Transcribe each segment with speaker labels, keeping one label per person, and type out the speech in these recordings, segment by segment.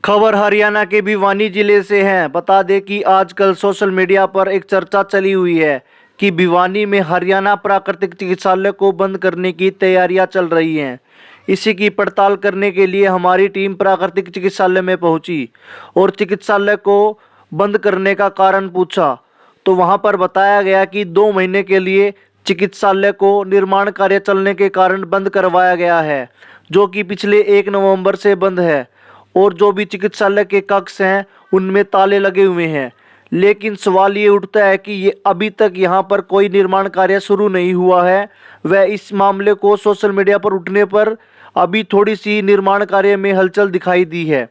Speaker 1: खबर हरियाणा के भिवानी जिले से है। बता दें कि आजकल सोशल मीडिया पर एक चर्चा चली हुई है कि भिवानी में हरियाणा प्राकृतिक चिकित्सालय को बंद करने की तैयारियां चल रही हैं। इसी की पड़ताल करने के लिए हमारी टीम प्राकृतिक चिकित्सालय में पहुंची और चिकित्सालय को बंद करने का कारण पूछा तो वहां पर बताया गया कि 2 महीने के लिए चिकित्सालय को निर्माण कार्य चलने के कारण बंद करवाया गया है, जो कि पिछले 1 नवंबर से बंद है और जो भी चिकित्सालय के कक्ष हैं उनमें ताले लगे हुए हैं। लेकिन सवाल ये उठता है कि ये अभी तक यहाँ पर कोई निर्माण कार्य शुरू नहीं हुआ है। वह इस मामले को सोशल मीडिया पर उठने पर अभी थोड़ी सी निर्माण कार्य में हलचल दिखाई दी है।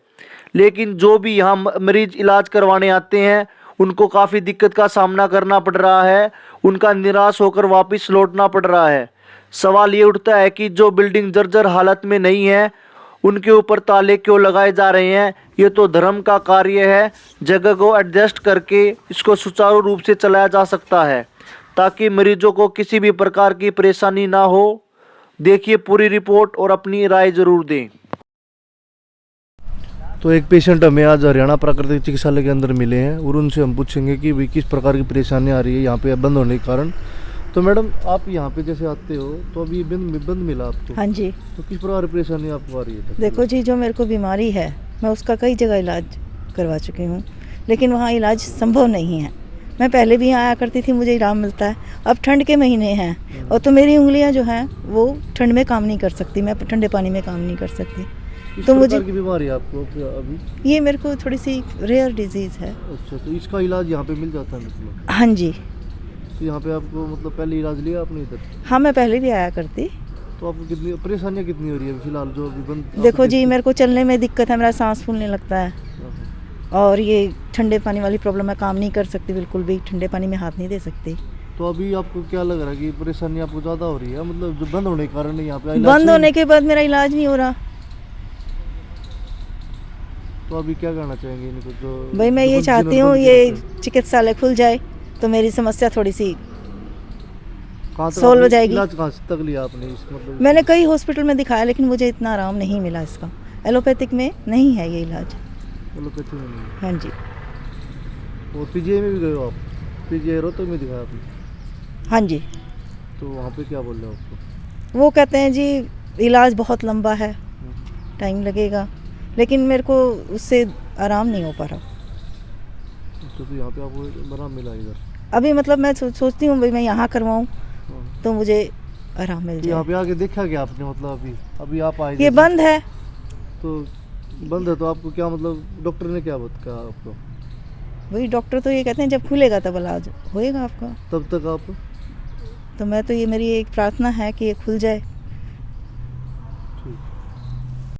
Speaker 1: लेकिन जो भी यहाँ मरीज इलाज करवाने आते हैं उनको काफ़ी दिक्कत का सामना करना पड़ रहा है, उनका निराश होकर वापस लौटना पड़ रहा है। सवाल ये उठता है कि जो बिल्डिंग जर्जर हालत में नहीं है उनके ऊपर ताले क्यों लगाए जा रहे हैं। ये तो धर्म का कार्य है, जगह को एडजस्ट करके इसको सुचारू रूप से चलाया जा सकता है ताकि मरीजों को किसी भी प्रकार की परेशानी ना हो। देखिए पूरी रिपोर्ट और अपनी राय जरूर दें। तो एक पेशेंट हमें आज हरियाणा प्राकृतिक चिकित्सालय के अंदर मिले हैं और उनसे हम पूछेंगे कि भाई किस प्रकार की परेशानी आ रही है यहाँ पे बंद होने के कारण। तो मैडम आप यहाँ पे जैसे आते हो तो अभी बंद मिला आपको?
Speaker 2: हाँ जी।
Speaker 1: तो किस प्रकार की परेशानी आपको आ रही है?
Speaker 2: देखो जी, जो मेरे को बीमारी है मैं उसका कई जगह इलाज करवा चुकी हूँ, लेकिन वहाँ इलाज संभव नहीं है। मैं पहले भी यहाँ आया करती थी, मुझे आराम मिलता है। अब ठंड के महीने हैं और तो मेरी उंगलियाँ जो हैं वो ठंड में काम नहीं कर सकती, मैं ठंडे पानी में काम नहीं कर सकती।
Speaker 1: तो मुझे की बीमारी है आपको अभी?
Speaker 2: ये मेरे को थोड़ी सी रेयर डिजीज़ है।
Speaker 1: अच्छा, तो इसका इलाज यहाँ पे मिल जाता है मतलब?
Speaker 2: हाँ जी।
Speaker 1: तो यहाँ पे आपको मतलब पहले इलाज लिया आपने इधर?
Speaker 2: हाँ, मैं पहले भी आया करती।
Speaker 1: तो आपको कितनी परेशानियाँ कितनी हो रही है फिलहाल जो अभी बंद?
Speaker 2: देखो जी, मेरे को चलने में दिक्कत है, मेरा सांस फूलने लगता है और ये ठंडे पानी वाली प्रॉब्लम, मैं काम नहीं कर सकती, बिल्कुल भी ठंडे पानी में हाथ नहीं दे सकती।
Speaker 1: तो अभी आपको क्या लग रहा है कि परेशानी आपको ज़्यादा हो रही है? मतलब जो बंद होने के कारण यहाँ पे
Speaker 2: बंद होने के बाद मेरा इलाज नहीं हो रहा।
Speaker 1: तो अभी क्या करना चाहेंगे इनको? जो
Speaker 2: भाई मैं ये चाहती हूँ ये चिकित्सालय खुल जाए तो मेरी समस्या थोड़ी सी सोल्व हो जाएगी।
Speaker 1: इलाज कहाँ तक लिया आपने इस मतलब?
Speaker 2: मैंने कई हॉस्पिटल में दिखाया लेकिन मुझे इतना आराम नहीं मिला इसका। एलोपैथिक में नहीं है ये इलाज।
Speaker 1: एलोपैथी में नहीं?
Speaker 2: हाँ जी।
Speaker 1: और पीजीआई में भी गए हो आप? पीजीआई रोहतक में दिखाया आपने?
Speaker 2: हाँ जी।
Speaker 1: तो वहाँ पे क्या बोल रहे हो आपको?
Speaker 2: वो कहते हैं जी इलाज बहुत लंबा है, टाइम लगेगा, लेकिन मेरे को उससे आराम नहीं हो पा रहा।
Speaker 1: तो यहाँ पे आपको आराम मिला इधर?
Speaker 2: अभी मतलब मैं सोचती हूँ भाई मैं यहाँ करवाऊँ तो मुझे आराम मिल जाए।
Speaker 1: यहाँ पे आके देखा क्या आपने? मतलब अभी आप आए?
Speaker 2: ये बंद है।
Speaker 1: तो बंद है तो आपको क्या मतलब डॉक्टर ने क्या कहा आपको?
Speaker 2: वही डॉक्टर तो ये कहते हैं जब खुलेगा तब इलाज होएगा आपका।
Speaker 1: तब तक आप?
Speaker 2: तो मैं तो ये मेरी एक प्रार्थना है कि ये खुल जाए।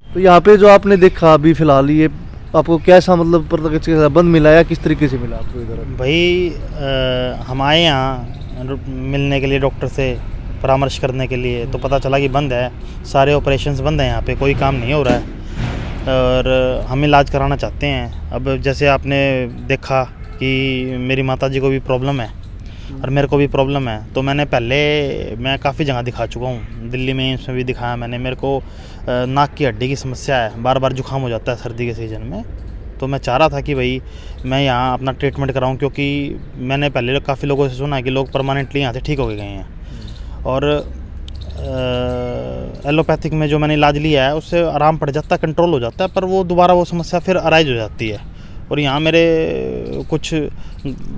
Speaker 1: तो यहाँ पे जो आपने देखा अभी फिलहाल ये आपको कैसा मतलब पता बंद मिला या किस तरीके से मिला आपको इधर?
Speaker 3: भाई हम आए यहाँ मिलने के लिए, डॉक्टर से परामर्श करने के लिए, तो पता चला कि बंद है, सारे ऑपरेशंस बंद हैं, यहाँ पे कोई काम नहीं हो रहा है और हम इलाज कराना चाहते हैं। अब जैसे आपने देखा कि मेरी माताजी को भी प्रॉब्लम है और मेरे को भी प्रॉब्लम है, तो मैं काफ़ी जगह दिखा चुका हूँ। दिल्ली में एम्स में भी दिखाया मैंने। मेरे को नाक की हड्डी की समस्या है, बार बार जुकाम हो जाता है सर्दी के सीज़न में। तो मैं चाह रहा था कि भाई मैं यहाँ अपना ट्रीटमेंट कराऊँ, क्योंकि मैंने पहले काफ़ी लोगों से सुना है कि लोग परमानेंटली यहाँ से ठीक हो गए हैं। और एलोपैथिक में जो मैंने इलाज लिया है उससे आराम पड़ जाता है, कंट्रोल हो जाता है, पर वो दोबारा वो समस्या फिर अराइज हो जाती है। और यहाँ मेरे कुछ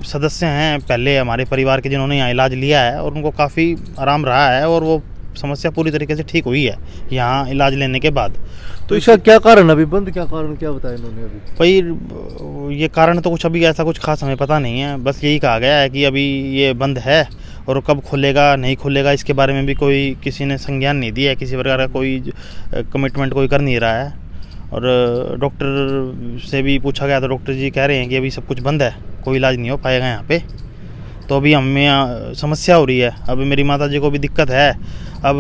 Speaker 3: सदस्य हैं पहले हमारे परिवार के जिन्होंने यहाँ इलाज लिया है और उनको काफ़ी आराम रहा है और वो समस्या पूरी तरीके से ठीक हुई है यहाँ इलाज लेने के बाद।
Speaker 1: तो इसका क्या कारण अभी बंद, क्या कारण क्या बताया इन्होंने अभी?
Speaker 3: भाई ये कारण तो कुछ अभी ऐसा कुछ खास हमें पता नहीं है, बस यही कहा गया है कि अभी ये बंद है और कब खुलेगा नहीं खुलेगा इसके बारे में भी कोई किसी ने संज्ञान नहीं दिया है, किसी प्रकार का कोई कमिटमेंट कोई कर नहीं रहा है। और डॉक्टर से भी पूछा गया तो डॉक्टर जी कह रहे हैं कि अभी सब कुछ बंद है, कोई इलाज नहीं हो पाएगा यहाँ पे। तो अभी हमें समस्या हो रही है, अब मेरी माताजी को भी दिक्कत है। अब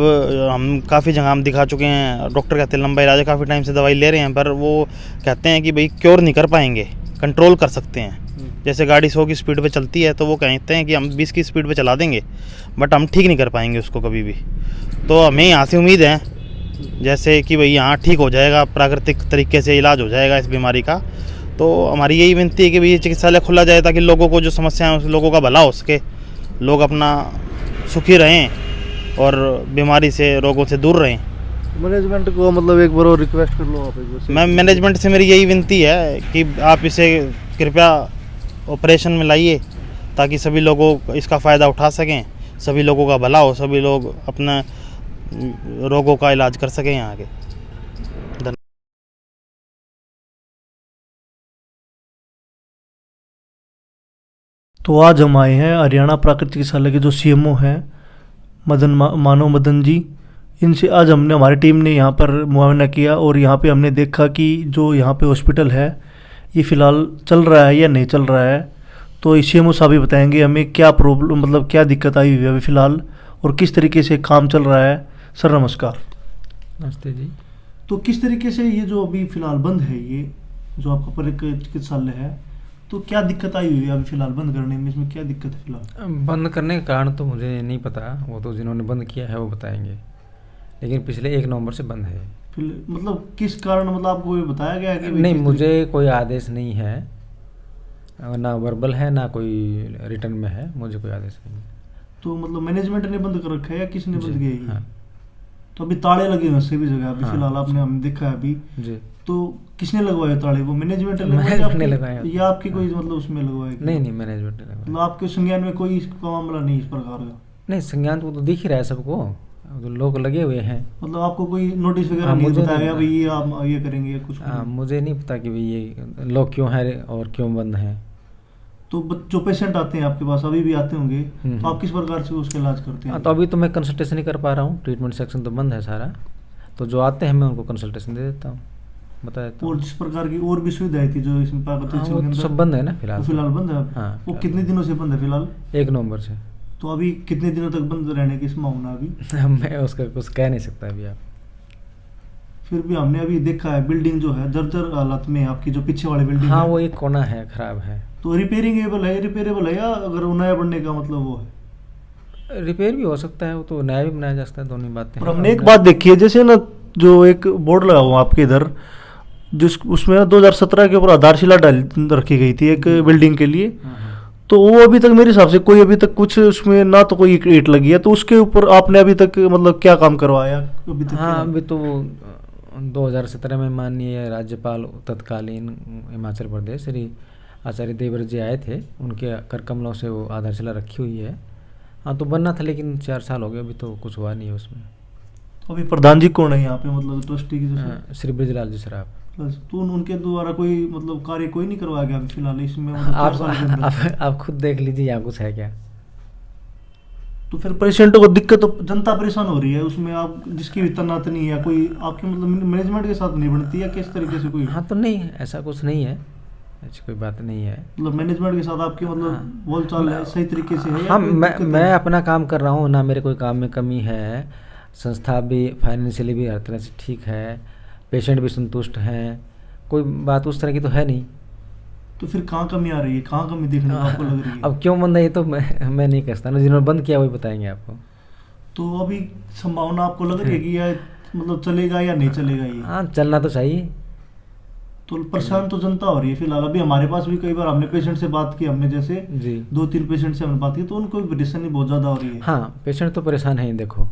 Speaker 3: हम काफ़ी जगह हम दिखा चुके हैं, डॉक्टर कहते हैं लंबा इलाज है, काफ़ी टाइम से दवाई ले रहे हैं, पर वो कहते हैं कि भाई क्योर नहीं कर पाएंगे, कंट्रोल कर सकते हैं। जैसे गाड़ी 100 की स्पीड पे चलती है तो वो कहते हैं कि हम 20 की स्पीड पे चला देंगे, बट हम ठीक नहीं कर पाएंगे उसको कभी भी। तो हमें यहाँ से उम्मीद है जैसे कि भाई यहाँ ठीक हो जाएगा, प्राकृतिक तरीके से इलाज हो जाएगा इस बीमारी का। तो हमारी यही विनती है कि भाई ये चिकित्सालय खुला जाए ताकि लोगों को जो समस्याएं हैं उस लोगों का भला हो सके, लोग अपना सुखी रहें और बीमारी से, रोगों से दूर रहें।
Speaker 1: मैनेजमेंट को मतलब एक बार और रिक्वेस्ट कर लो आप एक बार।
Speaker 3: मैं मैनेजमेंट से मेरी यही विनती है कि आप इसे कृपया ऑपरेशन में लाइए ताकि सभी लोगों इसका फ़ायदा उठा सकें, सभी लोगों का भला हो, सभी लोग अपना रोगों का इलाज कर सकें यहाँ के।
Speaker 1: तो आज हम आए हैं हरियाणा प्राकृतिक चिकित्सालय के जो सीएमओ हैं मानव मदन जी, इनसे आज हमारी टीम ने यहाँ पर मुआयना किया और यहाँ पे हमने देखा कि जो यहाँ पे हॉस्पिटल है ये फ़िलहाल चल रहा है या नहीं चल रहा है। तो सीएमओ साहब ही बताएंगे हमें क्या प्रॉब्लम, मतलब क्या दिक्कत आई हुई है अभी फ़िलहाल और किस तरीके से काम चल रहा है। सर नमस्कार।
Speaker 4: नमस्ते जी।
Speaker 1: तो किस तरीके से ये जो अभी फ़िलहाल बंद है, ये जो आपका प्राकृतिक चिकित्सालय है, तो क्या दिक्कत आई हुई है अभी फ़िलहाल बंद करने में, इसमें क्या दिक्कत है फ़िलहाल?
Speaker 4: बंद करने का कारण तो मुझे नहीं पता, वो तो जिन्होंने बंद किया है वो बताएंगे, लेकिन पिछले 1 नवंबर से बंद है।
Speaker 1: मतलब किस कारण, मतलब आपको ये बताया गया है कि
Speaker 4: नहीं, मुझे कोई आदेश नहीं है, ना वर्बल है ना कोई रिटर्न में है, मुझे कोई आदेश नहीं है।
Speaker 1: तो मतलब मैनेजमेंट ने बंद कर रखा है या किसने बंद किया है?
Speaker 4: हाँ।
Speaker 1: तो अभी ताले लगे हैं सभी जगह अभी
Speaker 4: हाँ।
Speaker 1: फिलहाल आपने हमने देखा है अभी।
Speaker 4: जी।
Speaker 1: तो किसने लगवाए ताले, वो मैनेजमेंट ने
Speaker 4: मैनेजमेंट लगाया
Speaker 1: या आपकी कोई मतलब उसमें लगवाए?
Speaker 4: नहीं, मैनेजमेंट ने
Speaker 1: मतलब
Speaker 4: लगाया।
Speaker 1: आपके संज्ञान में कोई इसका मामला नहीं इस प्रकार का?
Speaker 4: नहीं, संज्ञान तो दिख ही रहा है सबको, तो लोग लगे हुए हैं।
Speaker 1: मतलब आपको कोई नोटिस वगैरह
Speaker 4: हाँ,
Speaker 1: नहीं
Speaker 4: मुझे
Speaker 1: बताया
Speaker 4: नहीं
Speaker 1: गया भाई ये आप ये करेंगे या कुछ?
Speaker 4: मुझे नहीं पता कि भाई ये लोग क्यों हैं और क्यों बंद हैं।
Speaker 1: तो जो पेशेंट आते हैं आपके पास, अभी भी आते होंगे,
Speaker 4: हम्म।
Speaker 1: तो आप किस प्रकार से उसका इलाज करते हैं?
Speaker 4: तो अभी तो मैं कंसल्टेशन नहीं कर पा रहा हूँ, ट्रीटमेंट सेक्शन तो बंद है सारा, तो जो आते हैं मैं उनको कंसल्टेशन दे देता हूँ, बता देता
Speaker 1: और
Speaker 4: हूँ।
Speaker 1: जिस प्रकार की और भी सुविधाएं थी जो इसमें प्राकृतिक
Speaker 4: हाँ,
Speaker 1: चिकित्सा
Speaker 4: वो
Speaker 1: के
Speaker 4: तो
Speaker 1: अंदर,
Speaker 4: सब बंद है ना
Speaker 1: तो
Speaker 4: फिलहाल।
Speaker 1: फिलहाल बंद है।
Speaker 4: हाँ,
Speaker 1: वो
Speaker 4: फिलहाल
Speaker 1: कितने दिनों से बंद है फिलहाल?
Speaker 4: 1 नवंबर से।
Speaker 1: तो अभी कितने दिनों तक बंद रहने की संभावना अभी?
Speaker 4: मैं उसका कुछ कह नहीं सकता अभी आप।
Speaker 1: फिर भी हमने अभी देखा है बिल्डिंग जो है जर्जर हालत में है, आपकी जो पीछे वाली बिल्डिंग
Speaker 4: हाँ,
Speaker 1: है,
Speaker 4: वो एक कोना है, खराब है।
Speaker 1: तो रिपेयरेबल है या अगर वो नया बनने का मतलब वो है?
Speaker 4: रिपेयर भी हो सकता है, वो तो नया भी बनाया जा सकता है, दोनों बातें
Speaker 1: पर
Speaker 4: हैं।
Speaker 1: हमने एक बात देखी है, जैसे ना जो एक बोर्ड लगा हुआ आपके इधर, जिस उसमें 2017 के ऊपर आधारशिला डाल रखी गई थी एक बिल्डिंग के लिए,
Speaker 4: हाँ, हाँ।
Speaker 1: तो वो अभी तक मेरे हिसाब से कोई अभी तक कुछ उसमें ना तो कोई ईंट लगी है, तो उसके ऊपर आपने अभी तक मतलब क्या काम करवाया अभी तक?
Speaker 4: हाँ, अभी तो 2017 में माननीय राज्यपाल तत्कालीन हिमाचल प्रदेश श्री आचार्य देवव्रत जी आए थे, उनके कर कमलों से वो आधारशिला रखी हुई है। हाँ, तो बनना था लेकिन 4 साल हो गए, अभी तो कुछ हुआ नहीं है उसमें।
Speaker 1: अभी प्रधान जी कौन है यहाँ पे, मतलब ट्रस्टी की जैसे?
Speaker 4: श्री ब्रजलाल जी सराफ।
Speaker 1: तो उनके द्वारा कोई मतलब कार्य कोई नहीं करवाया गया अभी फिलहाल इसमें, मतलब 4 साल के अंदर?
Speaker 4: आप खुद देख लीजिए यहाँ कुछ है क्या।
Speaker 1: तो फिर पेशेंटों को दिक्कत, तो जनता परेशान हो रही है उसमें, आप जिसकी भी तैनात नहीं है कोई आपकी, मतलब मैनेजमेंट के साथ नहीं बनती है किस तरीके से कोई?
Speaker 4: हाँ, तो नहीं, ऐसा कुछ नहीं है, ऐसी कोई बात नहीं है।
Speaker 1: मतलब मैनेजमेंट के साथ आपकी मतलब
Speaker 4: हाँ।
Speaker 1: बोलचाल है सही तरीके से है या
Speaker 4: हाँ,
Speaker 1: कोई दिक्कत है?
Speaker 4: मैं अपना काम कर रहा हूँ ना, मेरे कोई काम में कमी है, संस्था भी फाइनेंशियली भी हर तरह से ठीक है, पेशेंट भी संतुष्ट हैं, कोई बात उस तरह की तो है नहीं।
Speaker 1: तो फिर कहाँ कमी आ रही है, कहाँ कमी देखने को आपको लग रही है?
Speaker 4: अब क्यों बंद है ये तो मैं नहीं कहता ना, जिन्होंने बंद किया वही बताएंगे आपको।
Speaker 1: तो अभी संभावना आपको लग रही है कि यह मतलब चलेगा या नहीं चलेगा ये?
Speaker 4: हाँ, चलना तो चाहिए।
Speaker 1: तो परेशान तो जनता हो रही है फिलहाल। अभी हमारे पास भी कई बार हमने पेशेंट से बात की, हमने जैसे
Speaker 4: जी।
Speaker 1: 2-3 पेशेंट से हमने बात की, तो उनको भी परेशानी बहुत ज़्यादा हो रही है।
Speaker 4: हाँ, पेशेंट तो परेशान हैं, देखो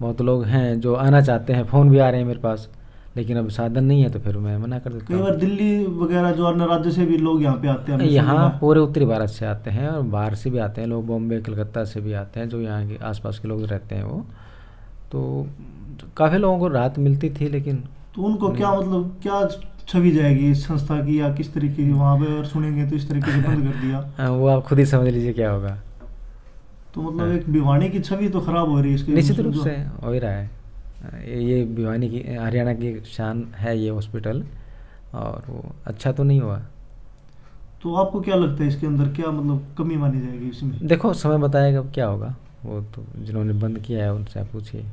Speaker 4: बहुत लोग हैं जो आना चाहते हैं, फ़ोन भी आ रहे हैं मेरे पास, लेकिन अब साधन नहीं है तो फिर मैं मना कर देता
Speaker 1: कई बार
Speaker 4: हूँ।
Speaker 1: दिल्ली वगैरह जो अन्य राज्य से भी लोग यहाँ पे आते हैं, हमने सुना
Speaker 4: यहाँ
Speaker 1: है।
Speaker 4: पूरे उत्तरी भारत से आते हैं और बाहर से भी आते हैं लोग, बॉम्बे कलकत्ता से भी आते हैं, जो यहाँ के आसपास के लोग रहते हैं वो, तो काफ़ी लोगों को राहत मिलती थी, लेकिन
Speaker 1: तो उनको क्या मतलब क्या छवि जाएगी इस संस्था की, या किस तरीके की वहाँ पे अगर सुनेंगे तो इस तरीके से बंद कर दिया,
Speaker 4: वो आप खुद ही समझ लीजिए क्या होगा।
Speaker 1: तो मतलब एक भिवानी की छवि तो खराब हो रही है इसके
Speaker 4: निश्चित रूप से हो ही रहा है। ये भिवानी की, हरियाणा की शान है ये हॉस्पिटल, और वो अच्छा तो नहीं हुआ।
Speaker 1: तो आपको क्या लगता है इसके अंदर क्या मतलब कमी मानी जाएगी इसमें?
Speaker 4: देखो समय बताएगा अब क्या होगा, वो तो जिन्होंने बंद किया है उनसे आप पूछिए।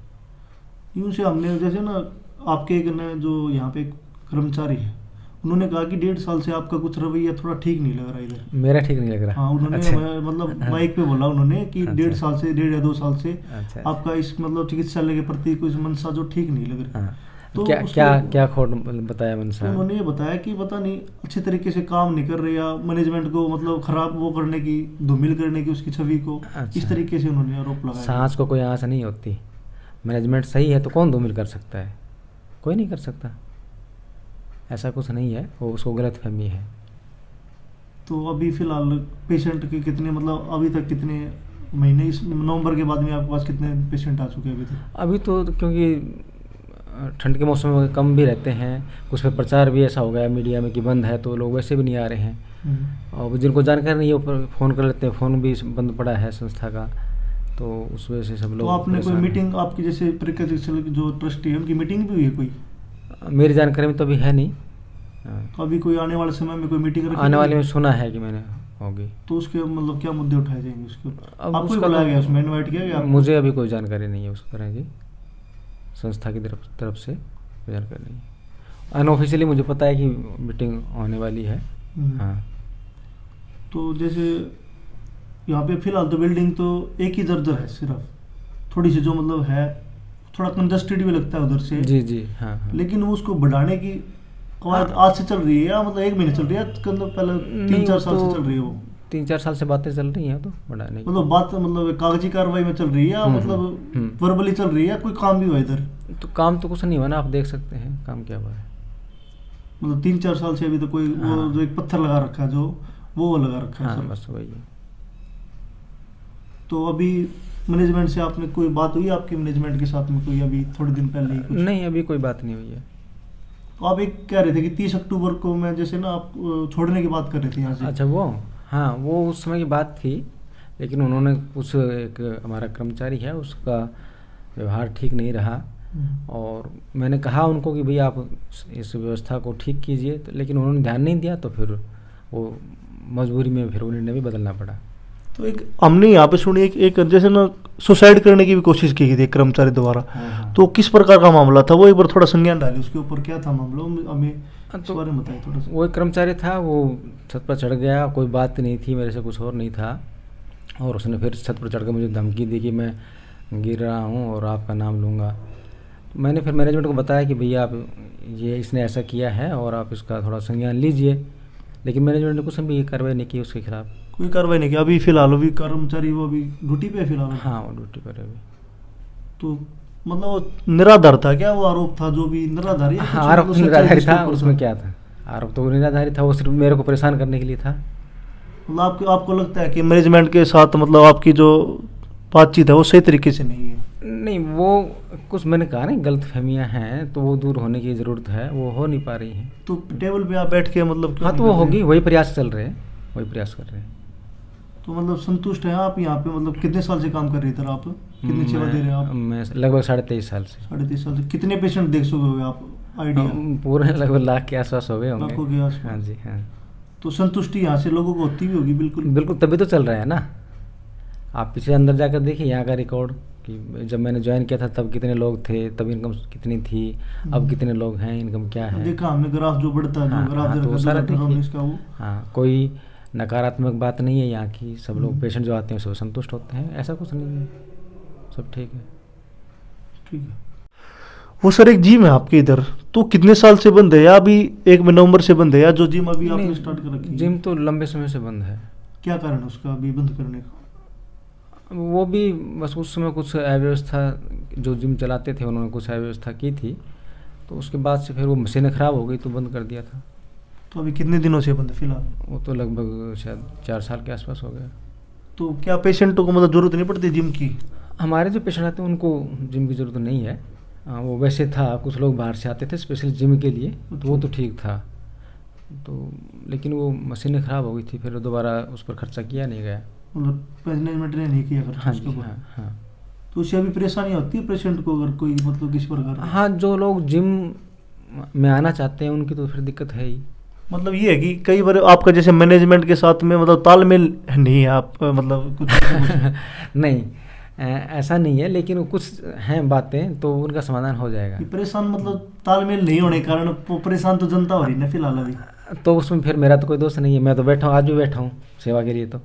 Speaker 1: यूँ से हमने जैसे ना आपके एक न जो यहाँ पे कर्मचारी है,
Speaker 5: उन्होंने कहा कि 1.5 साल से आपका कुछ रवैया थोड़ा ठीक नहीं लग रहा इधर।
Speaker 4: मेरा ठीक नहीं लग रहा।
Speaker 5: हाँ, उन्होंने
Speaker 4: अच्छा।
Speaker 5: मतलब माइक पे बोला उन्होंने कि
Speaker 4: अच्छा।
Speaker 5: 1.5 साल से 1.5 या 2 साल से
Speaker 4: अच्छा।
Speaker 5: आपका इस मतलब चिकित्सालय के प्रति कुछ मनसा जो ठीक नहीं लग रही।
Speaker 4: हाँ।
Speaker 5: तो
Speaker 4: क्या
Speaker 5: उसको-
Speaker 4: क्या क्या खोट बताया
Speaker 5: तो
Speaker 4: मनसा?
Speaker 5: उन्होंने ये बताया कि पता नहीं अच्छे तरीके से काम नहीं कर रहे या मैनेजमेंट को मतलब खराब वो करने की, धूमिल करने की उसकी छवि को,
Speaker 4: अच्छा।
Speaker 5: इस तरीके से उन्होंने आरोप लगाया।
Speaker 4: सांस को कोई आँच नहीं होती। मैनेजमेंट सही है तो कौन धूमिल कर सकता है? कोई नहीं कर सकता। ऐसा कुछ नहीं है, वो उसको गलतफहमी है।
Speaker 5: तो अभी फिलहाल पेशेंट के कितने मतलब अभी तक कितने महीने, इस नवंबर के बाद में आपके पास कितने पेशेंट आ चुके हैं अभी तक?
Speaker 4: अभी तो क्योंकि ठंड के मौसम में कम भी रहते हैं, कुछ पे प्रचार भी ऐसा हो गया मीडिया में कि बंद है, तो लोग वैसे भी नहीं आ रहे हैं। और जिनको जानकारी नहीं है वो फ़ोन कर लेते हैं, फ़ोन भी बंद पड़ा है संस्था का, तो उस वजह से सब
Speaker 5: तो
Speaker 4: लोग
Speaker 5: आपने कोई
Speaker 4: परेशान हैं।
Speaker 5: मीटिंग आपकी जैसे प्राकृतिक जो ट्रस्टी है उनकी मीटिंग भी हुई है कोई?
Speaker 4: मेरी जानकारी में तो अभी है नहीं।
Speaker 5: तो अभी कोई आने वाले समय में कोई मीटिंग रखी
Speaker 4: आने
Speaker 5: गई?
Speaker 4: वाले में सुना है कि मैंने होगी।
Speaker 5: तो उसके मतलब क्या मुद्दे उठाए जाएंगे उसके ऊपर?
Speaker 4: अब
Speaker 5: आपको ही
Speaker 4: उसका
Speaker 5: बुलाया
Speaker 4: तो-
Speaker 5: गया, उसमें इनवाइट किया गया आपको?
Speaker 4: मुझे अभी कोई जानकारी नहीं है उस तरह की, संस्था की तरफ से कोई जानकारी नहीं है। अनऑफिशियली मुझे पता है कि मीटिंग होने वाली है।
Speaker 5: हम्म।
Speaker 4: हाँ।
Speaker 5: तो जैसे यहाँ पे फिलहाल तो बिल्डिंग तो एक ही दर्जर है सिर्फ, थोड़ी सी जो मतलब है थोड़ा कंजस्टेड भी लगता है उधर से।
Speaker 4: जी जी। हाँ हाँ।
Speaker 5: लेकिन वो उसको बढ़ाने की कवायद आज से चल रही है या मतलब 1 महीने चल रही है, मतलब पहले
Speaker 4: नहीं,
Speaker 5: 3-4
Speaker 4: वो
Speaker 5: साल से
Speaker 4: तो
Speaker 5: चल रही है वो?
Speaker 4: 3-4 साल से बातें चल रही हैं तो बढ़ाने की।
Speaker 5: मतलब बात मतलब कागजी कार्रवाई में चल रही है या मतलब वर्बली चल रही है, कोई काम भी हुआ इधर?
Speaker 4: तो काम तो कुछ नहीं हुआ ना, आप देख सकते हैं काम क्या हुआ है।
Speaker 5: मतलब 3-4 साल से अभी तो कोई वो
Speaker 4: हाँ।
Speaker 5: जो एक पत्थर लगा रखा है, जो वो लगा रखा है
Speaker 4: हाँ
Speaker 5: सब।
Speaker 4: बस वही है।
Speaker 5: तो अभी मैनेजमेंट से आपने कोई बात हुई आपकी मैनेजमेंट के साथ में कोई अभी थोड़े दिन पहले ही कुछ?
Speaker 4: नहीं, अभी कोई बात नहीं हुई है।
Speaker 5: तो आप एक कह रहे थे कि 30 अक्टूबर को मैं जैसे ना आप छोड़ने की बात कर रहे थे यहाँ से।
Speaker 4: अच्छा वो, हाँ वो उस समय की बात थी, लेकिन उन्होंने कुछ एक हमारा कर्मचारी है उसका व्यवहार ठीक नहीं रहा, और मैंने कहा उनको कि भैया आप इस व्यवस्था को ठीक कीजिए, तो लेकिन उन्होंने ध्यान नहीं दिया, तो फिर वो मजबूरी में फिर वो निर्णय भी बदलना पड़ा।
Speaker 5: तो एक हमने यहाँ पे सुनी एक जैसे ना सुसाइड करने की भी कोशिश की थी एक कर्मचारी द्वारा, तो किस प्रकार का मामला था वो, एक बार थोड़ा संज्ञान डालिए उसके ऊपर, क्या था मामला हमें इस बारे में बताइए थोड़ा सा।
Speaker 4: वो एक कर्मचारी था, वो छत पर चढ़ गया, कोई बात नहीं थी मेरे से, कुछ और नहीं था, और उसने फिर छत पर चढ़ कर मुझे धमकी दी कि मैं गिर रहा हूँ और आपका नाम लूँगा। मैंने फिर मैनेजमेंट को बताया कि भैया आप ये इसने ऐसा किया है और आप इसका थोड़ा संज्ञान लीजिए, लेकिन मैनेजमेंट ने कुछ भी कार्रवाई नहीं की उसके खिलाफ।
Speaker 5: कोई कार्रवाई नहीं की? अभी फिलहाल अभी कर्मचारी वो अभी ड्यूटी पे है फिलहाल?
Speaker 4: हाँ वो ड्यूटी पर है अभी।
Speaker 5: तो मतलब वो निराधार था क्या वो आरोप था, जो भी निराधार है?
Speaker 4: हाँ आरोप तो निराधारी था, उसमें क्या था, आरोप तो निराधारी था, वो सिर्फ मेरे को परेशान करने के लिए था।
Speaker 5: मतलब आपको लगता है कि मैनेजमेंट के साथ मतलब आपकी जो बातचीत है वो सही तरीके से नहीं है?
Speaker 4: नहीं, वो कुछ मैंने कहा ना गलतफहमियां हैं, तो वो दूर होने की ज़रूरत है, वो हो नहीं पा रही हैं।
Speaker 5: तो टेबल पे आप बैठ के मतलब क्यों
Speaker 4: हाँ तो
Speaker 5: नहीं
Speaker 4: वो
Speaker 5: कर रहे?
Speaker 4: होगी, वही प्रयास चल रहे हैं, वही प्रयास कर रहे हैं।
Speaker 5: तो मतलब संतुष्ट हैं आप यहाँ पे? मतलब कितने साल से काम कर रहे थे आप, कितनी सेवा दे रहे हैं आप?
Speaker 4: मैं लगभग 23.5 साल से।
Speaker 5: 23.5 साल से कितने पेशेंट देख चुके हो आप, आइडिया?
Speaker 4: पूरे लगभग लाख के आसपास हो गए होंगे।
Speaker 5: लाखों के आसपास।
Speaker 4: हाँ जी हाँ।
Speaker 5: तो संतुष्टि यहाँ से लोगों को होती भी होगी बिल्कुल?
Speaker 4: बिल्कुल, तभी तो चल रहा है ना। आप पीछे अंदर जाकर देखिए यहाँ का रिकॉर्ड कि जब मैंने ज्वाइन किया था तब कितने लोग थे, तब इनकम कितनी थी, अब कितने लोग हैं, इनकम क्या है।
Speaker 5: देखा हमने ग्राफ जो बढ़ता है,
Speaker 4: हाँ,
Speaker 5: जो ग्राफ
Speaker 4: हाँ, तो
Speaker 5: जो
Speaker 4: सारा
Speaker 5: डॉक्टर
Speaker 4: देखिए।
Speaker 5: इसका वो।
Speaker 4: हाँ, कोई नकारात्मक बात नहीं है यहाँ की, सब लोग पेशेंट जो आते हैं सब संतुष्ट होते हैं, ऐसा कुछ नहीं है, सब ठीक है।
Speaker 5: ठीक है। वो सर एक जिम है आपके इधर, तो कितने साल से बंद है या अभी 1 नवंबर से बंद है, या जो जिम अभी आपने
Speaker 4: नहीं,
Speaker 5: स्टार्ट कर रखी है?
Speaker 4: जिम तो लंबे समय से बंद है।
Speaker 5: क्या कारण है उसका अभी बंद करने का?
Speaker 4: वो भी बस उस समय कुछ अव्यवस्था, जो जिम चलाते थे उन्होंने कुछ अव्यवस्था की थी, तो उसके बाद से फिर वो मशीनें ख़राब हो गई तो बंद कर दिया था।
Speaker 5: तो अभी कितने दिनों से बंद है फिलहाल?
Speaker 4: वो तो लगभग शायद 4 साल के आसपास हो गया।
Speaker 5: तो क्या पेशेंटों को मतलब जरूरत नहीं पड़ती जिम की?
Speaker 4: हमारे जो पेशेंट आते हैं उनको जिम की ज़रूरत नहीं है। वो वैसे था, कुछ लोग बाहर से आते थे स्पेशल जिम के लिए, तो वो तो ठीक था, तो लेकिन वो मशीनें ख़राब हो गई थी, फिर दोबारा उस पर खर्चा किया नहीं गया।
Speaker 5: मतलब मैनेजमेंट ने नहीं किया खर्चा
Speaker 4: हाँ
Speaker 5: उसके
Speaker 4: जी
Speaker 5: ऊपर?
Speaker 4: हाँ हाँ।
Speaker 5: तो उससे अभी परेशानी होती है पेशेंट को अगर कोई मतलब किसी प्रकार की?
Speaker 4: हाँ, जो लोग जिम में आना चाहते हैं उनकी तो फिर दिक्कत है ही।
Speaker 5: मतलब ये है कि कई बार आपका जैसे मैनेजमेंट के साथ में मतलब तालमेल नहीं है, आप मतलब कुछ
Speaker 4: नहीं, ऐसा नहीं है, लेकिन कुछ हैं बातें तो उनका समाधान हो जाएगा।
Speaker 5: ये परेशान मतलब तालमेल नहीं होने के कारण परेशान तो जनता हो रही है फिलहाल अभी।
Speaker 4: तो उसमें फिर मेरा तो कोई दोष नहीं है, मैं तो बैठा हूँ, आज भी बैठा हूँ सेवा के लिए। तो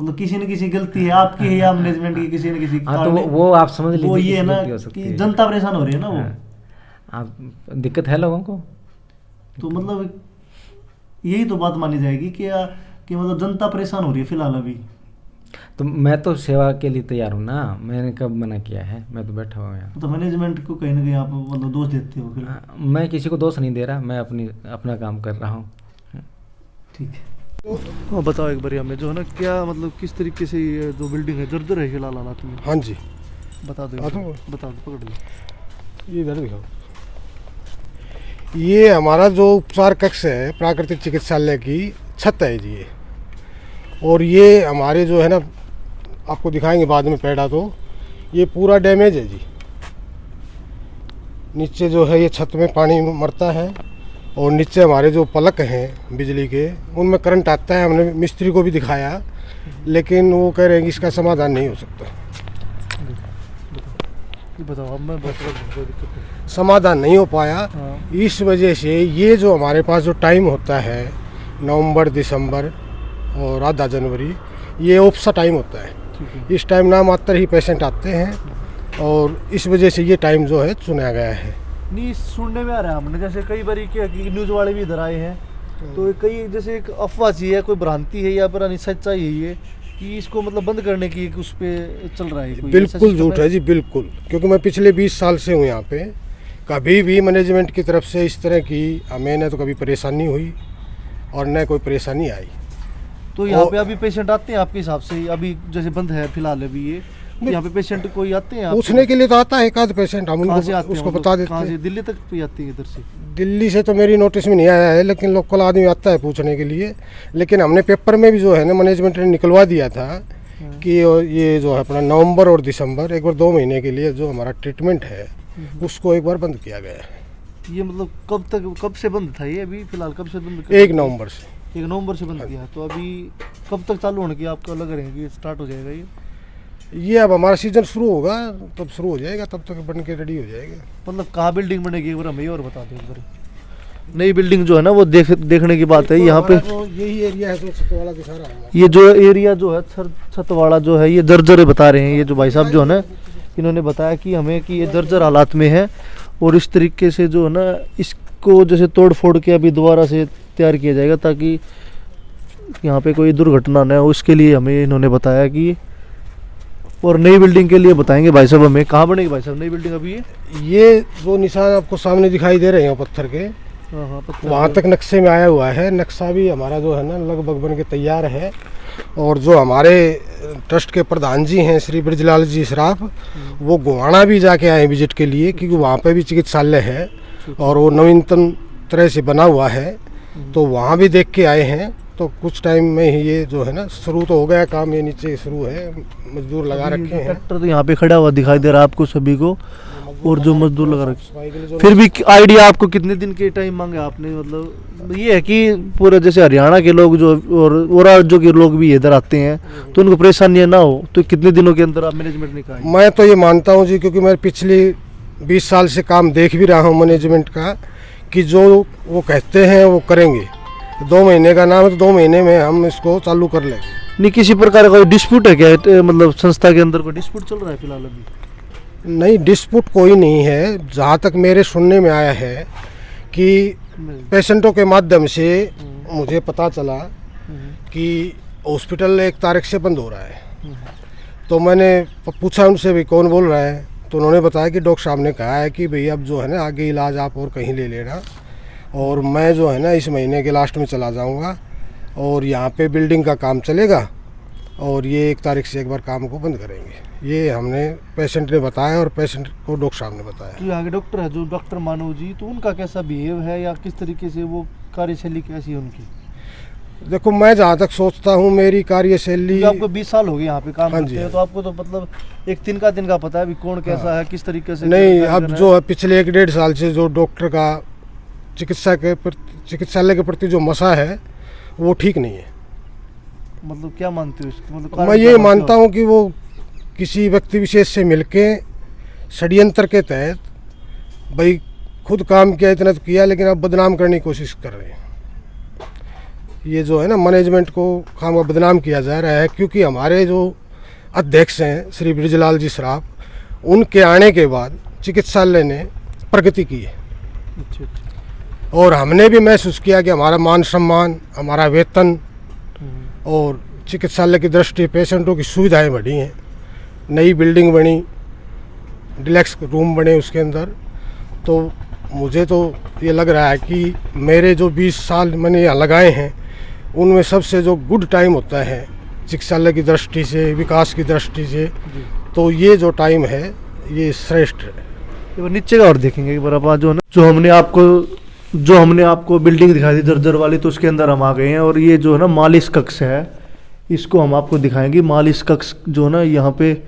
Speaker 5: मतलब किसी न किसी गलती है आपकी है या मैनेजमेंट की, किसी न किसी
Speaker 4: हाँ, तो वो आप समझ लीजिए
Speaker 5: वो ये है
Speaker 4: किसी
Speaker 5: ना
Speaker 4: गलती हो सकती
Speaker 5: कि
Speaker 4: है।
Speaker 5: जनता परेशान हो रही है ना वो।
Speaker 4: हाँ, आप दिक्कत है लोगों को।
Speaker 5: तो मतलब यही तो बात मानी जाएगी कि मतलब जनता परेशान हो रही है फिलहाल अभी।
Speaker 4: तो मैं तो सेवा के लिए तैयार हूँ ना, मैंने कब मना किया है, मैं तो बैठा हुआ यहाँ।
Speaker 5: तो मैनेजमेंट को कहीं ना कहीं आप मतलब दोष देते हो फिर।
Speaker 4: मैं किसी को दोष नहीं दे रहा, मैं अपना काम कर रहा हूँ।
Speaker 5: ठीक है। हाँ बताओ एक बार हमें जो है ना क्या मतलब किस तरीके से ये जो बिल्डिंग है जर्जर है फिलहाल हालात में।
Speaker 6: हाँ जी,
Speaker 5: बता दो बता दो, पकड़ लो।
Speaker 6: ये इधर दिखाओ। ये हमारा जो उपचार कक्ष है प्राकृतिक चिकित्सालय की छत है जी ये। और ये हमारे जो है ना, आपको दिखाएंगे बाद में पैडा, तो ये पूरा डैमेज है जी। नीचे जो है ये छत में पानी मरता है और नीचे हमारे जो पलक हैं बिजली के उनमें करंट आता है। हमने मिस्त्री को भी दिखाया लेकिन वो कह रहे हैं कि इसका समाधान नहीं हो सकता।
Speaker 5: बताओ अब मैं
Speaker 6: समाधान नहीं हो पाया।
Speaker 5: हाँ।
Speaker 6: इस वजह से ये जो हमारे पास जो टाइम होता है नवंबर, दिसंबर और आधा जनवरी, ये ऑफ सा टाइम होता है। इस टाइम ना मात्र ही पेशेंट आते हैं और इस वजह से ये टाइम जो है चुना गया है।
Speaker 5: नहीं सुनने में आ रहा है हमने जैसे कई बार क्या कि न्यूज़ वाले भी इधर आए हैं तो कई जैसे एक अफवाह सी है, कोई भ्रांति है या पर सच्चाई है ये कि इसको मतलब बंद करने की उस पे चल रहा है कोई
Speaker 6: बिल्कुल झूठ है जी, बिल्कुल। क्योंकि मैं पिछले 20 साल से हूँ यहाँ पे, कभी भी मैनेजमेंट की तरफ से इस तरह की हमें न तो कभी परेशानी हुई और न कोई परेशानी आई।
Speaker 5: तो यहाँ पे अभी पेशेंट आते हैं आपके हिसाब से? अभी जैसे बंद है फिलहाल अभी ये, यहाँ पे पेशेंट कोई आते हैं
Speaker 6: पूछने के लिए तो आता है एक आध पेशेंट, हम
Speaker 5: कहाँ से आते हैं?
Speaker 6: उसको
Speaker 5: मतलब
Speaker 6: बता देते
Speaker 5: कहाँ से?
Speaker 6: हैं।
Speaker 5: दिल्ली तक भी आते हैं इधर से?
Speaker 6: दिल्ली से तो मेरी नोटिस में नहीं आया है लेकिन लोकल आदमी आता है पूछने के लिए। लेकिन हमने पेपर में भी जो है ना मैनेजमेंट ने निकलवा दिया था कि ये जो है अपना नवंबर और दिसंबर एक बार 2 महीने के लिए जो हमारा ट्रीटमेंट है उसको एक बार बंद किया गया है।
Speaker 5: ये मतलब कब से बंद था ये? अभी फिलहाल कब से बंद?
Speaker 6: 1 नवंबर से।
Speaker 5: 1 नवंबर से बंद किया। तो अभी कब तक चालू होने की आपको लग रहा है कि स्टार्ट हो जाएगा ये?
Speaker 6: अब हमारा सीजन शुरू होगा तब शुरू हो जाएगा, तब तक बन के रेडी हो जाएगा।
Speaker 5: मतलब कहाँ बिल्डिंग बनेगी एक बार हमें और बता दो एक बार। नई बिल्डिंग जो है ना वो देखने की बात है यहाँ पे।
Speaker 6: यही एरिया है जो छत वाला दिखा रहा हूँ।
Speaker 5: ये जो एरिया जो है छत वाला जो है ये जर्जर बता रहे हैं ये जो भाई साहब जो है ना, इन्होंने बताया कि हमें कि ये जर्जर हालात में है और इस तरीके से जो है ना इसको जैसे तोड़ फोड़ के अभी दोबारा से तैयार किया जाएगा ताकि यहाँ पे कोई दुर्घटना न हो। इसके लिए हमें इन्होंने बताया कि और नई बिल्डिंग के लिए बताएंगे भाई साहब हमें। कहाँ बनेगी भाई साहब नई बिल्डिंग अभी?
Speaker 6: ये जो निशान आपको सामने दिखाई दे रहे हैं पत्थर के,
Speaker 5: हाँ
Speaker 6: वहाँ तक नक्शे में आया हुआ है। नक्शा भी हमारा जो है ना लगभग बन के तैयार है। और जो हमारे ट्रस्ट के प्रधान जी हैं श्री ब्रजलाल जी सराफ, वो गोवाना भी जाके आए विजिट के लिए क्योंकि वहाँ पे भी चिकित्सालय है और वो नवीनतम तरह से बना हुआ है, तो वहाँ भी देख के आए हैं। तो कुछ टाइम में ही ये जो है ना शुरू तो हो गया काम, ये नीचे शुरू है, मजदूर लगा रखे हैं।
Speaker 5: ट्रैक्टर तो यहाँ पे खड़ा हुआ दिखाई दे रहा है आपको सभी को और जो मजदूर लगा रखे। फिर भी आइडिया आपको कितने दिन के टाइम मांगे आपने? मतलब ये है कि पूरे जैसे हरियाणा के लोग जो और राज्यों के लोग भी इधर आते हैं तो उनको परेशानियाँ ना हो, तो कितने दिनों के अंदर आप मैनेजमेंट ने कहा?
Speaker 6: मैं तो ये मानता हूँ जी, क्योंकि मैं पिछले 20 साल से काम देख भी रहा हूँ मैनेजमेंट का, कि जो वो कहते हैं वो करेंगे। 2 महीने का नाम है तो 2 महीने में हम इसको चालू कर लेंगे।
Speaker 5: नहीं किसी प्रकार का कोई डिस्प्यूट है क्या? मतलब संस्था के अंदर कोई डिस्प्यूट चल रहा है फिलहाल अभी?
Speaker 6: नहीं, डिस्प्यूट कोई नहीं है। जहाँ तक मेरे सुनने में आया है कि पेशेंटों के माध्यम से मुझे पता चला कि हॉस्पिटल 1 तारीख से बंद हो रहा है। तो मैंने पूछा उनसे भी कौन बोल रहा है, तो उन्होंने बताया कि डॉक्टर साहब ने कहा है कि भई अब जो है ना आगे इलाज आप और कहीं ले लेना, और मैं जो है ना इस महीने के लास्ट में चला जाऊंगा और यहाँ पे बिल्डिंग का काम चलेगा और ये 1 तारीख से एक बार काम को बंद करेंगे। ये हमने पेशेंट ने बताया और पेशेंट को डॉक्टर साहब ने बताया।
Speaker 5: तो यहाँ के डॉक्टर है जो डॉक्टर मानव जी, तो उनका कैसा बिहेव है या किस तरीके से वो कार्यशैली कैसी है उनकी?
Speaker 6: देखो, मैं जहाँ तक सोचता हूँ मेरी कार्यशैली,
Speaker 5: आपको 20 साल हो गए यहाँ पे काम
Speaker 6: हाँ
Speaker 5: करते
Speaker 6: जी,
Speaker 5: हैं,
Speaker 6: हाँ।
Speaker 5: तो आपको तो मतलब एक दिन का पता है भी कौन कैसा है किस तरीके से
Speaker 6: नहीं,
Speaker 5: कार्य
Speaker 6: अब
Speaker 5: कर रहा
Speaker 6: जो है पिछले 1-1.5 साल से जो डॉक्टर का चिकित्सालय के प्रति जो मसा है वो ठीक नहीं है।
Speaker 5: मतलब क्या मानते हो इसको? मतलब
Speaker 6: मैं ये मानता हूँ कि वो किसी व्यक्ति विशेष से मिलके षड्यंत्र के तहत भाई खुद काम किया, इतना तो किया, लेकिन अब बदनाम करने की कोशिश कर रहे हैं। ये जो है ना मैनेजमेंट को खामा बदनाम किया जा रहा है, क्योंकि हमारे जो अध्यक्ष हैं श्री बृजलाल जी सराफ, उनके आने के बाद चिकित्सालय ने प्रगति की है। और हमने भी महसूस किया कि हमारा मान सम्मान, हमारा वेतन और चिकित्सालय की दृष्टि पेशेंटों की सुविधाएं बढ़ी हैं। नई बिल्डिंग बनी, डिलक्स रूम बने उसके अंदर। तो मुझे तो ये लग रहा है कि मेरे जो 20 साल मैंने यहाँ लगाए हैं, उनमें सबसे जो गुड टाइम होता है चिकित्सालय की दृष्टि से, विकास की दृष्टि से, तो ये जो टाइम है ये श्रेष्ठ है।
Speaker 5: एक बार नीचे का और देखेंगे एक बार आप जो है ना, जो हमने आपको बिल्डिंग दिखाई दी जर्जर वाली, तो उसके अंदर हम आ गए हैं। और ये जो है ना मालिश कक्ष है, इसको हम आपको दिखाएंगे। मालिश कक्ष जो है ना, यहाँ पे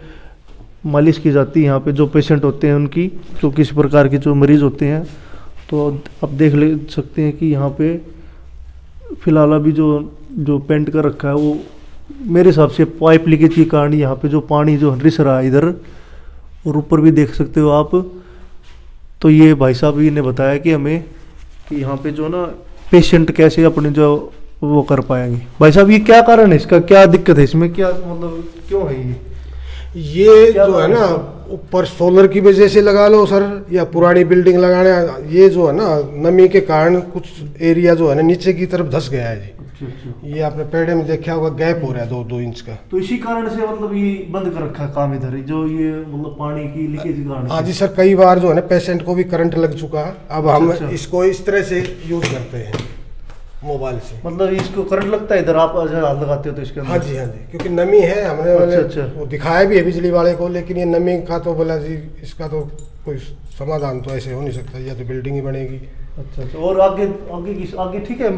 Speaker 5: मालिश की जाती है। यहाँ पे जो पेशेंट होते हैं उनकी, जो किसी प्रकार के जो मरीज़ होते हैं, तो आप देख ले सकते हैं कि यहाँ पे फिलहाल अभी जो पेंट कर रखा है, वो मेरे हिसाब से पाइप लीकेज के कारण यहाँ पे जो पानी जो रिस रहा है इधर, और ऊपर भी देख सकते हो आप। तो ये भाई साहब ये ने बताया कि हमें कि यहाँ पे जो ना पेशेंट कैसे अपने जो वो कर पाएंगे। भाई साहब ये क्या कारण है, इसका क्या दिक्कत है, इसमें क्या मतलब क्यों है
Speaker 6: ये जो है ना, ऊपर सोलर की वजह से लगा लो सर, या पुरानी बिल्डिंग लगाने, ये जो है ना नमी के कारण कुछ एरिया जो है ना नीचे की तरफ धंस गया है जी। ये आपने पेड़े में देखा होगा, गैप हो रहा है 2-2 इंच का।
Speaker 5: तो इसी कारण से मतलब ये बंद कर रखा है काम इधर, जो ये मतलब पानी की लीकेज के कारण।
Speaker 6: हाँ जी सर, कई बार जो है ना पेशेंट को भी करंट लग चुका है। अब हम इसको इस तरह से यूज करते हैं मोबाइल से।
Speaker 5: मतलब इसको करंट लगता है इधर, आप हाथ लगाते हो तो इसके अंदर?
Speaker 6: हाँ जी, क्योंकि नमी है, हमने वो दिखाया भी है बिजली वाले को, लेकिन ये नमी का तो बोला जी इसका तो कोई समाधान तो ऐसे हो नहीं सकता, या तो बिल्डिंग ही बनेगी।
Speaker 5: अच्छा। और आगे ठीक है,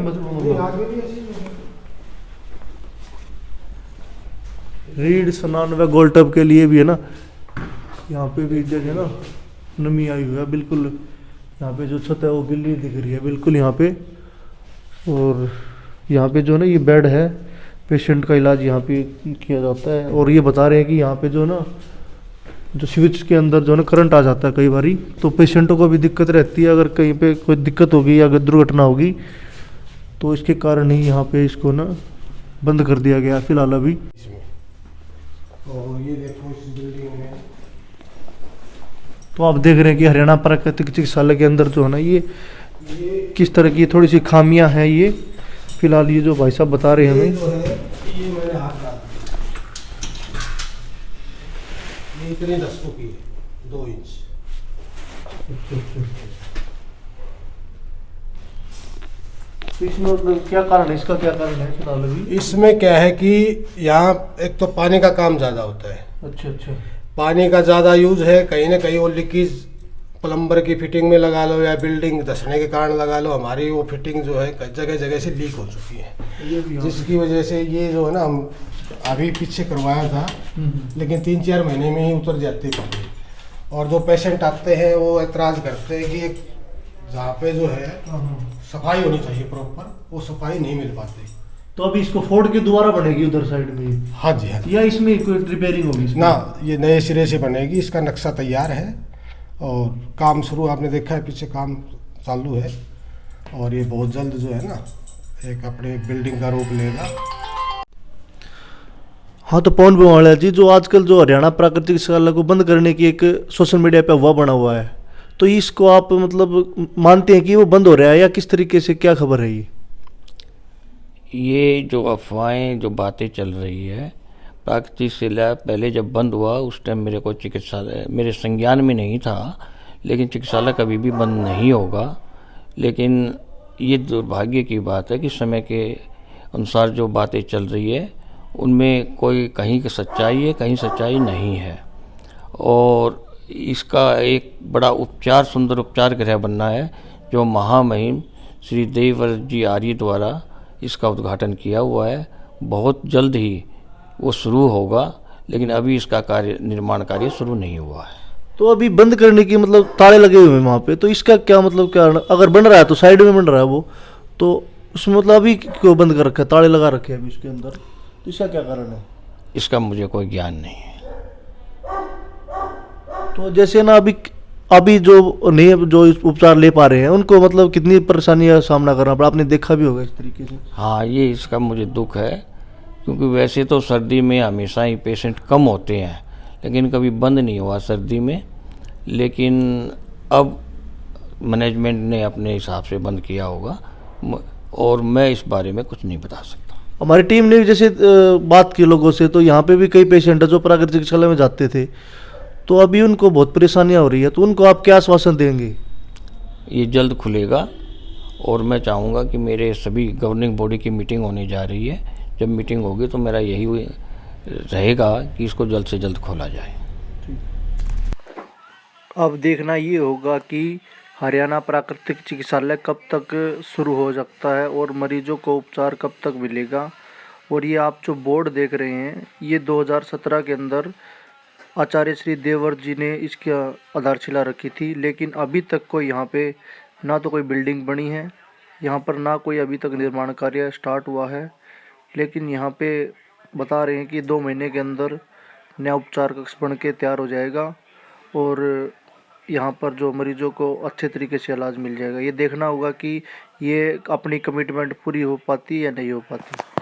Speaker 5: रीड स्नान व गोल्टब के लिए भी है ना, यहाँ पे भी जगह ना नमी आई हुई है बिल्कुल। यहाँ पे जो छत है वो गिल्ली दिख रही है बिल्कुल यहाँ पे। और यहाँ पे जो ना ये बेड है, पेशेंट का इलाज यहाँ पे किया जाता है। और ये बता रहे हैं कि यहाँ पे जो ना जो स्विच के अंदर जो ना करंट आ जाता है कई बारी, तो पेशेंटों को भी दिक्कत रहती है। अगर कहीं पे कोई दिक्कत होगी या अगर दुर्घटना होगी, तो इसके कारण ही यहाँ पे इसको ना बंद कर दिया गया फिलहाल अभी।
Speaker 6: और ये देखो इस बिल्डिंग में,
Speaker 5: तो आप देख रहे हैं कि हरियाणा प्राकृतिक चिकित्सालय के अंदर जो है ना ये किस तरह की थोड़ी सी खामियां हैं। ये फिलहाल ये जो भाई साहब बता रहे हैं हमें,
Speaker 6: जो है ये मैंने हाथ डाल दिया, ये इतनी दस्तों की है 2 इंच।
Speaker 5: तो इसमें मतलब क्या कारण है, इसका क्या कारण है फिलहाल अभी?
Speaker 6: इसमें क्या है कि यहाँ एक तो पानी का काम ज़्यादा होता है।
Speaker 5: अच्छा।
Speaker 6: पानी का ज़्यादा यूज है, कहीं ना कहीं वो लीकेज प्लम्बर की फिटिंग में लगा लो, या बिल्डिंग धंसने के कारण लगा लो, हमारी वो फिटिंग जो है जगह जगह से लीक हो चुकी है, जिसकी वजह से ये जो है ना हम अभी पीछे करवाया था, लेकिन 3-4 महीने में ही उतर जाती है। और जो पेशेंट आते हैं वो एतराज़ करते हैं कि जहाँ पे जो है सफाई होनी चाहिए प्रॉपर, वो सफाई नहीं मिल पाती।
Speaker 5: तो अभी इसको फोड़ के दोबारा बनेगी उधर साइड में?
Speaker 6: हाँ जी,
Speaker 5: या इसमें कोई रिपेयरिंग होगी?
Speaker 6: ना, ये नए सिरे से बनेगी, इसका नक्शा तैयार है और काम शुरू, आपने देखा है पीछे काम चालू है। और ये बहुत जल्द जो है ना एक अपने बिल्डिंग का रूप लेगा।
Speaker 5: हाँ, तो पवन भवाड़ा जी, जो आजकल जो हरियाणा प्राकृतिक चिकित्सालय को बंद करने की एक सोशल मीडिया पे अफवाह बना हुआ है, तो इसको आप मतलब मानते हैं कि वो बंद हो रहा है, या किस तरीके से, क्या खबर है
Speaker 7: ये जो अफवाहें जो बातें चल रही है, प्राकृतिक चिकित्सालय पहले जब बंद हुआ उस टाइम मेरे को चिकित्सालय मेरे संज्ञान में नहीं था, लेकिन चिकित्सालय कभी भी बंद नहीं होगा। लेकिन ये दुर्भाग्य की बात है कि समय के अनुसार जो बातें चल रही है उनमें कोई कहीं की सच्चाई है, कहीं सच्चाई नहीं है। और इसका एक बड़ा उपचार, सुंदर उपचार गृह बनना है, जो महामहिम श्री देवव्रत जी आर्य द्वारा इसका उद्घाटन किया हुआ है। बहुत जल्द ही वो शुरू होगा, लेकिन अभी इसका निर्माण कार्य शुरू नहीं हुआ है।
Speaker 5: तो अभी बंद करने की मतलब ताले लगे हुए हैं वहाँ पे, तो इसका क्या मतलब, क्या अगर बन रहा है तो साइड में बन रहा है वो, तो उसमें मतलब अभी क्यों बंद कर रखा है, ताले लगा रखे हैं अभी उसके अंदर, तो इसका क्या कारण है?
Speaker 7: इसका मुझे कोई ज्ञान नहीं है।
Speaker 5: तो जैसे ना अभी अभी जो नहीं जो इस उपचार ले पा रहे हैं उनको मतलब कितनी परेशानी का सामना करना पड़ा, आपने देखा भी होगा इस तरीके से।
Speaker 7: हाँ, ये इसका मुझे दुख है, क्योंकि वैसे तो सर्दी में हमेशा ही पेशेंट कम होते हैं, लेकिन कभी बंद नहीं हुआ सर्दी में। लेकिन अब मैनेजमेंट ने अपने हिसाब से बंद किया होगा, और मैं इस बारे में कुछ नहीं बता सकता।
Speaker 5: हमारी टीम ने भी जैसे बात की लोगों से, तो यहाँ पे भी कई पेशेंट है जो प्राकृतिक चिकित्सालय में जाते थे, तो अभी उनको बहुत परेशानियाँ हो रही है, तो उनको आप क्या आश्वासन देंगे?
Speaker 7: ये जल्द खुलेगा, और मैं चाहूँगा कि मेरे सभी गवर्निंग बॉडी की मीटिंग होने जा रही है। जब मीटिंग होगी तो मेरा यही रहेगा कि इसको जल्द से जल्द खोला जाए।
Speaker 1: अब देखना ये होगा कि हरियाणा प्राकृतिक चिकित्सालय कब तक शुरू हो सकता है और मरीजों को उपचार कब तक मिलेगा। और ये आप जो बोर्ड देख रहे हैं, ये 2017 के अंदर आचार्य श्री देवर जी ने इसकी आधारशिला रखी थी, लेकिन अभी तक कोई यहाँ पे ना तो कोई बिल्डिंग बनी है, यहाँ पर ना कोई अभी तक निर्माण कार्य स्टार्ट हुआ है। लेकिन यहाँ पे बता रहे हैं कि 2 महीने के अंदर नया उपचार कक्ष बन के तैयार हो जाएगा और यहाँ पर जो मरीजों को अच्छे तरीके से इलाज मिल जाएगा। ये देखना होगा कि ये अपनी कमिटमेंट पूरी हो पाती है या नहीं हो पाती।